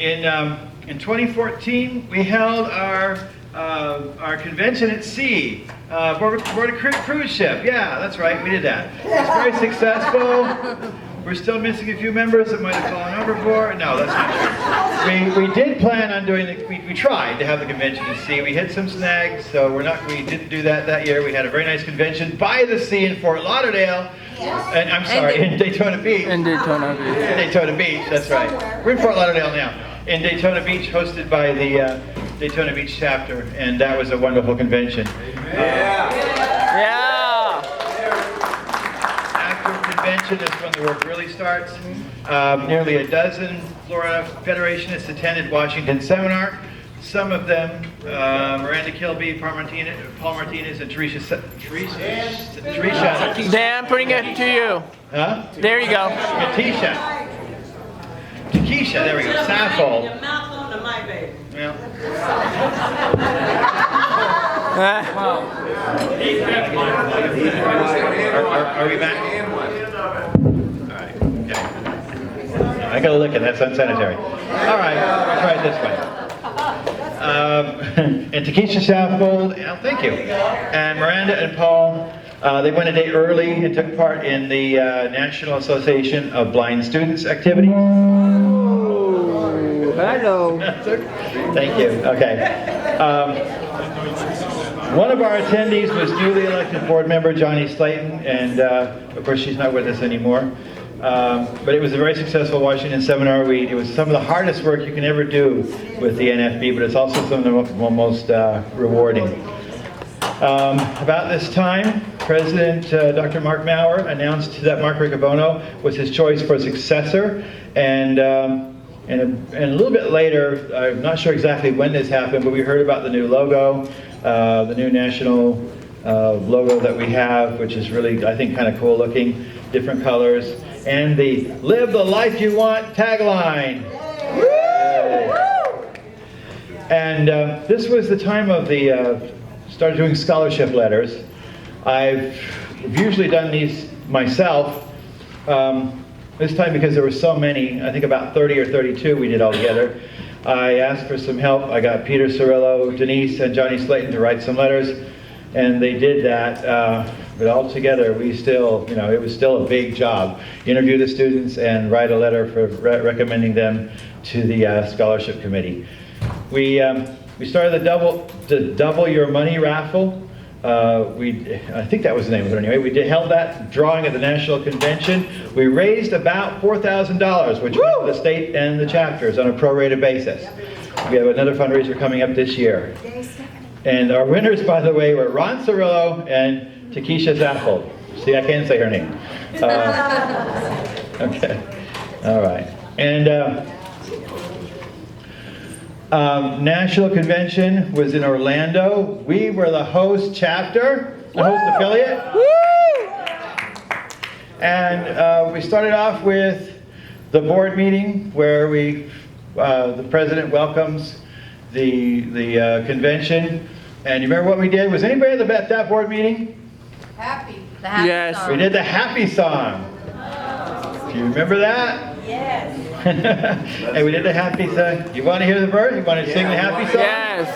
In 2014, we held our convention at sea, aboard a cruise ship. Yeah, that's right, we did that. It was very successful. We're still missing a few members that might have fallen overboard. No, that's not true. We did plan on doing we tried to have the convention at sea. We hit some snags, so we didn't do that year. We had a very nice convention by the sea in Fort Lauderdale. And I'm sorry, in Daytona Beach. In Daytona Beach. In Daytona Beach, that's right. We're in Fort Lauderdale now. In Daytona Beach, hosted by the Daytona Beach chapter, and that was a wonderful convention. After convention is when the work really starts. Nearly a dozen Florida Federationists attended Washington seminar. Some of them, Miranda Kilby, Paul Martinez, and Teresa. Dan, putting it to you. Huh? There you go. Takesha, there we go. Saffold. Your mouth on the mic, baby. Well. Are we back? All right. Okay. No, I gotta look at that's unsanitary. All right. I'll try it this way. And Takesha Saffold, thank you. And Miranda and Paul, they went a day early and took part in the National Association of Blind Students activity. Hello. Thank you. Okay. One of our attendees was newly elected board member Johnny Slayton, and of course she's not with us anymore. But it was a very successful Washington seminar. It was some of the hardest work you can ever do with the NFB, but it's also some of the most rewarding. About this time, President Dr. Mark Maurer announced that Mark Riccobono was his choice for a successor, and a little bit later, I'm not sure exactly when this happened, but we heard about the new logo, the new national logo that we have, which is really, I think, kind of cool looking, different colors, and the "Live the Life You Want" tagline. And this was the time of started doing scholarship letters. I've usually done these myself. This time, because there were so many, I think about 30 or 32 we did all together, I asked for some help. I got Peter Cirillo, Denise, and Johnny Slayton to write some letters, and they did that. But all together, we still, it was still a big job. Interview the students and write a letter for recommending them to the scholarship committee. We started the Double Your Money raffle. I think that was the name of it anyway. We held that drawing at the National Convention. We raised about $4,000, which went to the state and the chapters on a prorated basis. We have another fundraiser coming up this year. And our winners, by the way, were Ron Cirillo and Takesha Saffold. See, I can't say her name. Okay. All right. And National Convention was in Orlando. We were the host chapter, the host affiliate. And we started off with the board meeting where the president welcomes the convention. And you remember what we did? Was anybody at that board meeting? Happy. The happy Yes. song. We did the happy song. Do you remember that? Yes. And we did the happy song. You want to hear the verse? You want to sing the happy song? Yes.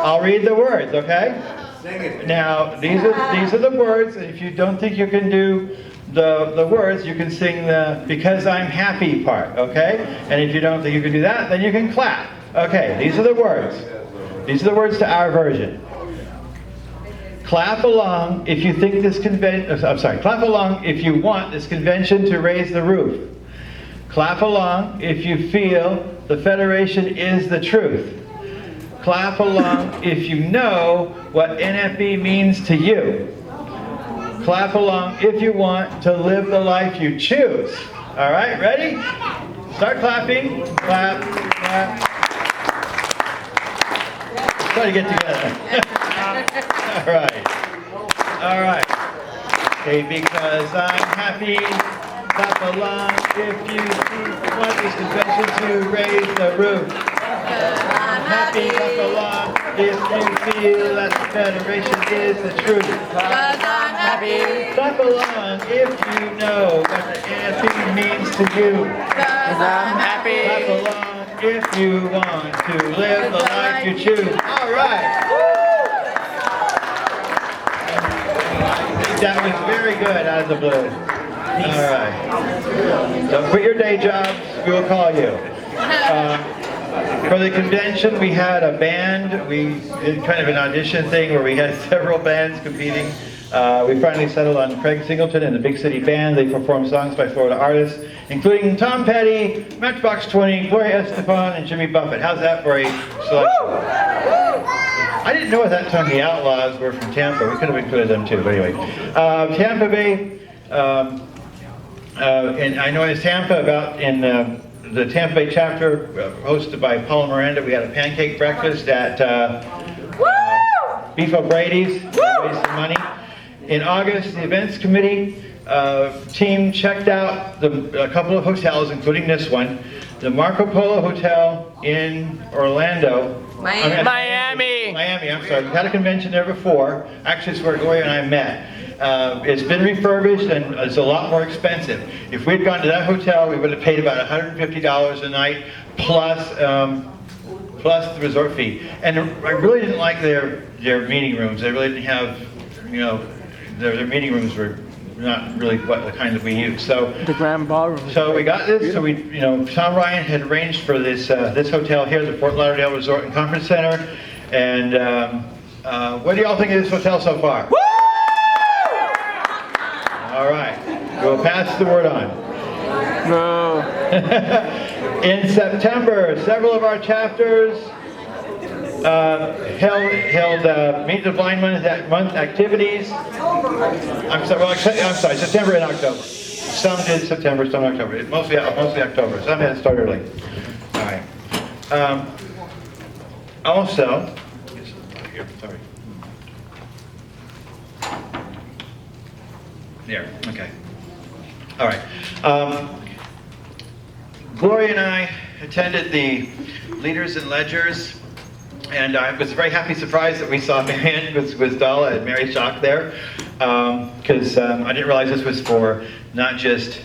I'll read the words, okay? Sing it. Now, these are the words. And if you don't think you can do the words, you can sing the "Because I'm Happy" part, okay? And if you don't think you can do that, then you can clap. Okay, these are the words. These are the words to our version. Clap along if you think this clap along if you want this convention to raise the roof. Clap along if you feel the Federation is the truth. Clap along if you know what NFB means to you. Clap along if you want to live the life you choose. All right, ready? Start clapping. Clap, clap. Try to get together. All right. All right. Okay, because I'm happy. Clap along if you want this convention to raise the roof. I'm happy. Clap along if you feel that the Federation is the truth. Because I'm happy. Clap along if you know what the NFB means to you. Because I'm happy. Clap along if you want to live the life you choose. All right. That was very good out of the blue. All right. Don't quit your day jobs. We will call you. For the convention, we had a band. We did kind of an audition thing where we had several bands competing. We finally settled on Craig Singleton and the Big City Band. They performed songs by Florida artists, including Tom Petty, Matchbox 20, Gloria Estefan, and Jimmy Buffett. How's that for a selection? I didn't know at that time the Outlaws were from Tampa. We could have included them too, but anyway. Tampa Bay, and I know in Tampa about in the Tampa Bay chapter, hosted by Paula Miranda, we had a pancake breakfast at Beef O'Brady's, raised some money. In August, the events committee team checked out a couple of hotels, including this one, the Marco Polo Hotel in Orlando. Miami, I'm sorry. We've had a convention there before. Actually, it's where Gloria and I met. It's been refurbished and it's a lot more expensive. If we'd gone to that hotel, we would have paid about $150 a night plus the resort fee. And I really didn't like their meeting rooms. They really didn't have, their meeting rooms were not really the kind that we use. So the grand ballroom. So we got this. So we, Tom Ryan had arranged for this this hotel here, the Fort Lauderdale Resort and Conference Center. And what do y'all think of this hotel so far? Woo! All right, we'll pass the word on. No. In September, several of our chapters held Meet the Blind Month activities. I'm sorry, September and October. Some did September, some October. Mostly October. Some had to start early. All right. Also, sorry. There. Okay. All right. Gloria and I attended the Leaders and Ledgers. And I was very happy, surprised that we saw Marianne with Dalla and Mary Schock there, because I didn't realize this was for not just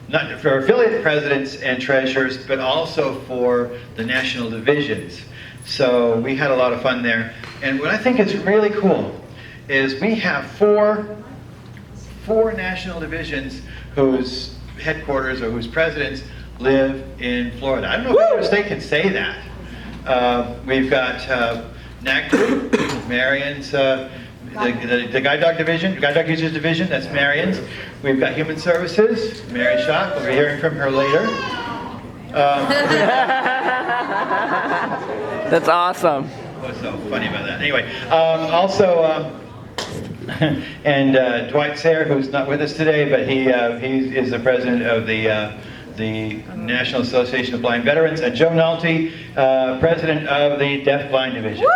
not for affiliate presidents and treasurers, but also for the national divisions. So we had a lot of fun there. And what I think is really cool is we have four national divisions whose headquarters or whose presidents live in Florida. I don't know if other state can say that. We've got NACD, Marion's, the Guide Dog Division, Guide Dog Users Division, that's Marion's. We've got Human Services, Mary Schock, we'll be hearing from her later. That's awesome. What's so funny about that? Anyway, and Dwight Sayre, who's not with us today, but he is the president of the National Association of Blind Veterans, and Joe Nolte, president of the Deaf Blind Division.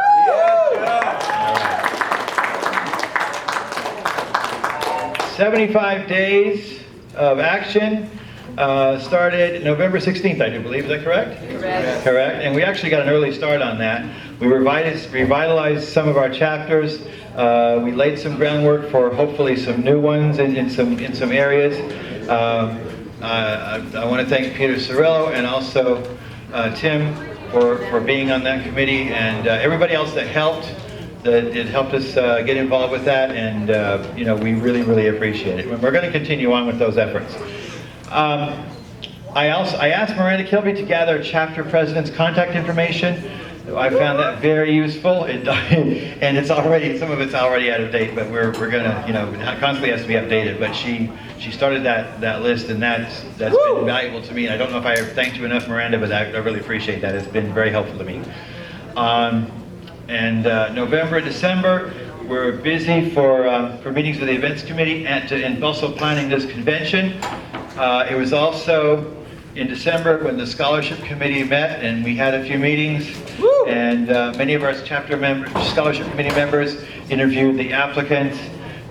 75 days of action. Started November 16th, I do believe. Is that correct? Correct. And we actually got an early start on that. We revitalized some of our chapters. We laid some groundwork for hopefully some new ones in some areas. I want to thank Peter Cirillo and also Tim for being on that committee, and everybody else that helped us get involved with that, and we really appreciate it. We're going to continue on with those efforts. I asked Miranda Kilby to gather chapter president's contact information. I found that very useful, and it's already, some of it's already out of date, but we're gonna, it constantly has to be updated. But she started that list, and that's been valuable to me. And I don't know if I thanked you enough, Miranda, but I really appreciate that. It's been very helpful to me. And November and December, we're busy for meetings with the events committee and also planning this convention. It was also in December when the scholarship committee met, and we had a few meetings. And many of our scholarship committee members interviewed the applicants,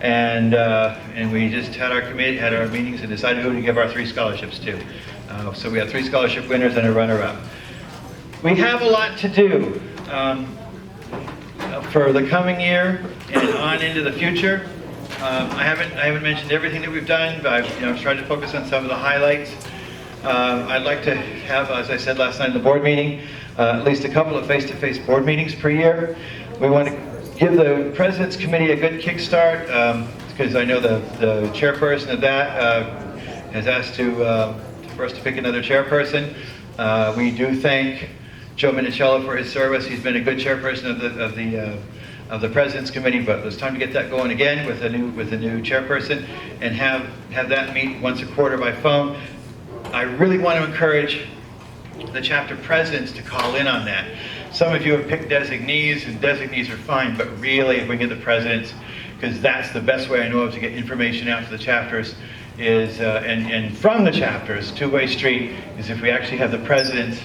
and we just had our meetings and decided who to give our 3 scholarships to. So we have 3 scholarship winners and a runner-up. We have a lot to do for the coming year and on into the future. I haven't mentioned everything that we've done, but I've tried to focus on some of the highlights. I'd like to have, as I said last night in the board meeting, at least a couple of face-to-face board meetings per year. We want to give the President's Committee a good kickstart, because I know the chairperson of that has asked for us to pick another chairperson. We do thank Joe Minicello for his service. He's been a good chairperson of the President's Committee, but it's time to get that going again with a new chairperson and have that meet once a quarter by phone. I really want to encourage the chapter presidents to call in on that. Some of you have picked designees, and designees are fine, but really if we get the presidents, because that's the best way I know of to get information out to the chapters, is and from the chapters, two-way street, is if we actually have the presidents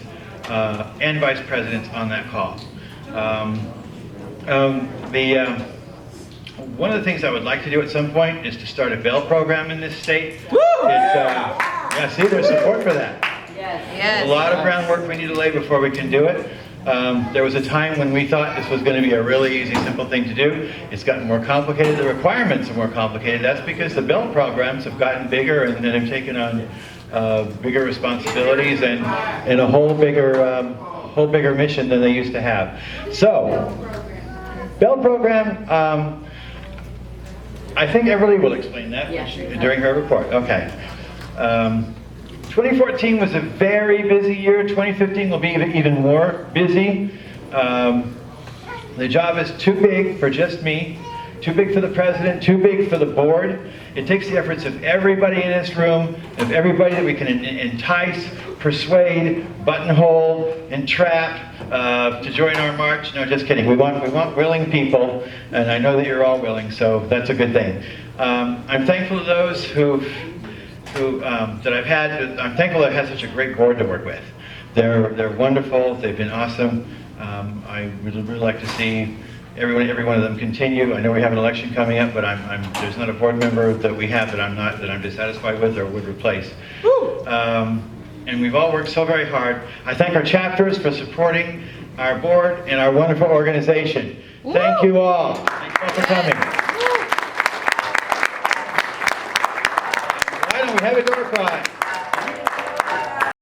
and vice presidents on that call. One of the things I would like to do at some point is to start a bail program in this state. Yeah, see, there's support for that. Yes. A lot of groundwork we need to lay before we can do it. There was a time when we thought this was going to be a really easy, simple thing to do. It's gotten more complicated. The requirements are more complicated. That's because the bail programs have gotten bigger and have taken on bigger responsibilities and a whole bigger mission than they used to have. So, bail program. I think Everly will explain that during her report. Okay. 2014 was a very busy year. 2015 will be even more busy. The job is too big for just me, too big for the president, too big for the board. It takes the efforts of everybody in this room, of everybody that we can entice, persuade, buttonhole, entrap to join our march. No, just kidding. We want willing people, and I know that you're all willing, so that's a good thing. I'm thankful to those that I've had. I'm thankful I've had such a great board to work with. They're wonderful. They've been awesome. I would really like to see every one of them continue. I know we have an election coming up, but there's not a board member that we have that I'm dissatisfied with or would replace. And we've all worked so very hard. I thank our chapters for supporting our board and our wonderful organization. Thank you all. Thank you all for coming. Why don't we have a door prize?